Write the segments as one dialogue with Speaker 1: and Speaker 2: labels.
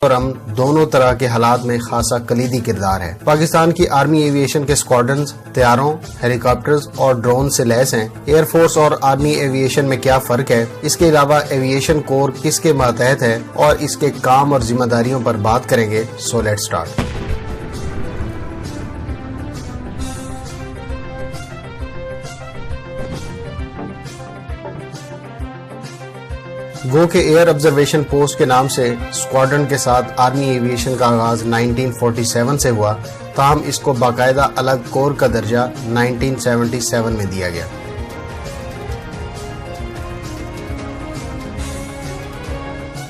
Speaker 1: اور ہم دونوں طرح کے حالات میں خاصا کلیدی کردار ہے۔ پاکستان کی آرمی ایویشن کے اسکواڈرنز طیاروں، ہیلی کاپٹرز اور ڈرون سے لیس ہیں۔ ایئر فورس اور آرمی ایویشن میں کیا فرق ہے؟ اس کے علاوہ ایویشن کور کس کے ماتحت ہے اور اس کے کام اور ذمہ داریوں پر بات کریں گے۔ So let's start. گو کہ ایئر آبزرویشن پوسٹ کے نام سے اسکواڈرن کے ساتھ آرمی ایویشن کا آغاز 1947 سے ہوا، تاہم اس کو باقاعدہ الگ کور کا درجہ 1977 میں دیا گیا۔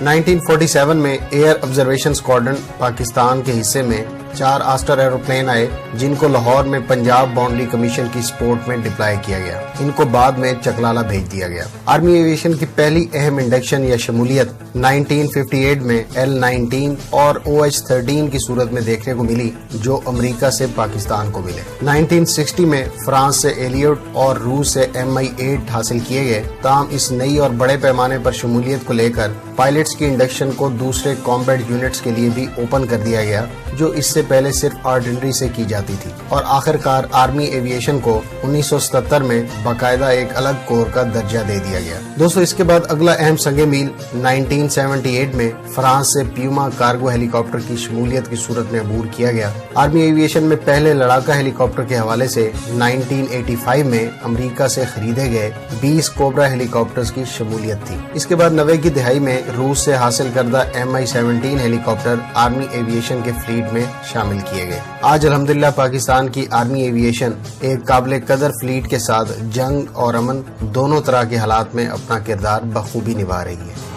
Speaker 1: '47 میں ایئر آبزرویشن اسکواڈرن پاکستان کے حصے میں 4 آسٹر ایروپلین آئے، جن کو لاہور میں پنجاب باؤنڈری کمیشن کی سپورٹ میں ڈپلائی کیا گیا۔ ان کو بعد میں چکلالہ بھیج دیا گیا۔ آرمی ایویشن کی پہلی اہم انڈکشن یا شمولیت 1958 میں L-19 اور OH-13 کی صورت میں دیکھنے کو ملی، جو امریکہ سے پاکستان کو ملے۔ 1960 میں فرانس سے ایلیوٹ اور روس سے MI-8 حاصل کیے گئے، تاہم اس نئی اور بڑے پیمانے پر شمولیت کو لے کر پائلٹس کی انڈکشن کو دوسرے کامبیٹ یونٹس کے لیے بھی اوپن کر دیا گیا، جو اس سے پہلے صرف آرٹلری سے کی جاتی تھی، اور آخر کار آرمی ایویشن کو 1977 میں باقاعدہ ایک الگ کور کا درجہ دے دیا گیا۔ دوستو، اس کے بعد اگلا اہم سنگ میل 1978 میں فرانس سے پیوما کارگو ہیلی کاپٹر کی شمولیت کی صورت میں عبور کیا گیا۔ آرمی ایویشن میں پہلے لڑاکا ہیلی کاپٹر کے حوالے سے 1985 میں امریکہ سے خریدے گئے 20 کوبرا ہیلی کاپٹرز کی شمولیت تھی۔ اس کے بعد 90 کی دہائی میں روس سے حاصل کردہ MI-17 ہیلی کاپٹر آرمی ایویشن کے فلیٹ میں شامل کیے گئے۔ آج الحمدللہ پاکستان کی آرمی ایویشن ایک قابل قدر فلیٹ کے ساتھ جنگ اور امن دونوں طرح کے حالات میں اپنا کردار بخوبی نبھا رہی ہے۔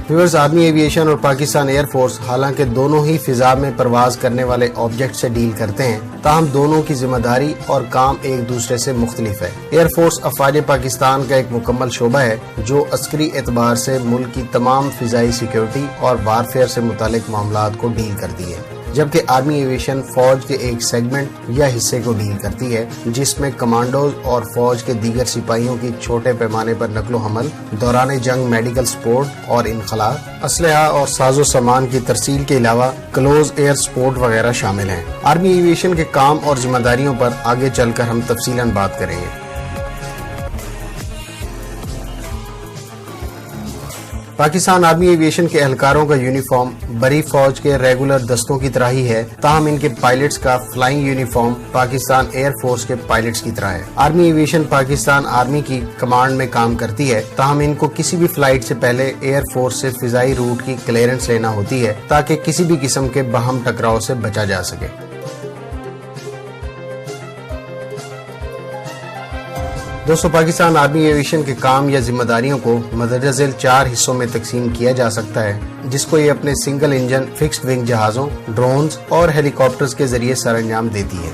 Speaker 1: ویورز، آرمی ایویشن اور پاکستان ایئر فورس حالانکہ دونوں ہی فضا میں پرواز کرنے والے آبجیکٹ سے ڈیل کرتے ہیں، تاہم دونوں کی ذمہ داری اور کام ایک دوسرے سے مختلف ہے۔ ایئر فورس افواج پاکستان کا ایک مکمل شعبہ ہے جو عسکری اعتبار سے ملک کی تمام فضائی سیکیورٹی اور وارفیئر سے متعلق معاملات کو ڈیل کرتی ہے، جبکہ آرمی ایویشن فوج کے ایک سیگمنٹ یا حصے کو ڈیل کرتی ہے، جس میں کمانڈوز اور فوج کے دیگر سپاہیوں کی چھوٹے پیمانے پر نقل و حمل، دوران جنگ میڈیکل سپورٹ اور انخلاء، اسلحہ اور ساز و سامان کی ترسیل کے علاوہ کلوز ایئر سپورٹ وغیرہ شامل ہیں۔ آرمی ایویشن کے کام اور ذمہ داریوں پر آگے چل کر ہم تفصیلاً بات کریں گے۔ پاکستان آرمی ایویشن کے اہلکاروں کا یونیفارم بری فوج کے ریگولر دستوں کی طرح ہی ہے، تاہم ان کے پائلٹس کا flying uniform Pakistan air force کے پائلٹس کی طرح ہے۔ آرمی ایویشن پاکستان آرمی کی کمانڈ میں کام کرتی ہے، تاہم ان کو کسی بھی فلائٹ سے پہلے ایئر فورس سے فضائی روٹ کی کلیئرنس لینا ہوتی ہے تاکہ کسی بھی قسم کے باہم ٹکراؤ سے بچا جا سکے۔ دوستو، پاکستان آرمی ایویشن کے کام یا ذمہ داریوں کو مندرجہ ذیل 4 حصوں میں تقسیم کیا جا سکتا ہے، جس کو یہ اپنے سنگل انجن فکسڈ ونگ جہازوں، ڈرونز اور ہیلی کاپٹرز کے ذریعے سر انجام دیتی ہے۔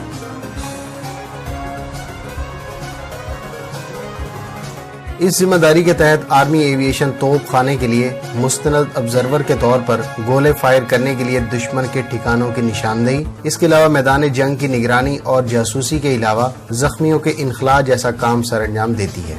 Speaker 1: اس ذمہ داری کے تحت آرمی ایویشن توپ خانے کے لیے مستند آبزرور کے طور پر گولے فائر کرنے کے لیے دشمن کے ٹھکانوں کی نشاندہی، اس کے علاوہ میدان جنگ کی نگرانی اور جاسوسی کے علاوہ زخمیوں کے انخلاء جیسا کام سر انجام دیتی ہے۔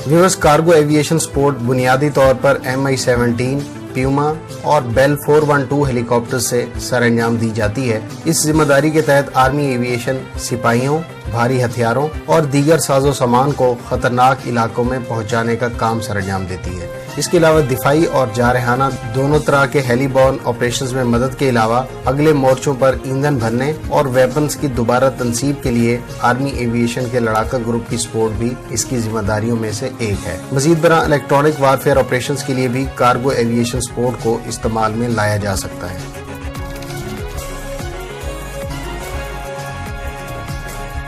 Speaker 1: ویورز، کارگو ایویشن سپورٹ بنیادی طور پر MI-17 پیوما اور بیل 412 ہیلی کاپٹر سے سر انجام دی جاتی ہے۔ اس ذمہ داری کے تحت آرمی ایویشن سپاہیوں، بھاری ہتھیاروں اور دیگر ساز و سامان کو خطرناک علاقوں میں پہنچانے کا کام سر انجام دیتی ہے۔ اس کے علاوہ دفاعی اور جارحانہ دونوں طرح کے ہیلی بورن آپریشنز میں مدد کے علاوہ اگلے مورچوں پر ایندھن بھرنے اور ویپنز کی دوبارہ تنصیب کے لیے آرمی ایویشن کے لڑاکا گروپ کی سپورٹ بھی اس کی ذمہ داریوں میں سے ایک ہے۔ مزید برآں الیکٹرانک وارفیئر آپریشنز کے لیے بھی کارگو ایویشن سپورٹ کو استعمال میں لایا جا سکتا ہے۔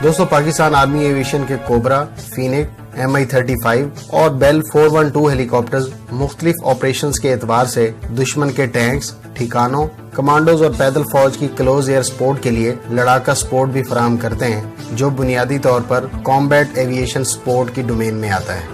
Speaker 1: دوستو، پاکستان آرمی ایویشن کے کوبرا، فینک، MI-35 اور بیل 412 ہیلی کاپٹرز مختلف آپریشنز کے اعتبار سے دشمن کے ٹینکس، ٹھکانوں، کمانڈوز اور پیدل فوج کی کلوز ایئر سپورٹ کے لیے لڑاکا سپورٹ بھی فراہم کرتے ہیں، جو بنیادی طور پر کامبیٹ ایویشن سپورٹ کی ڈومین میں آتا ہے۔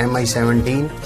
Speaker 1: MI-17,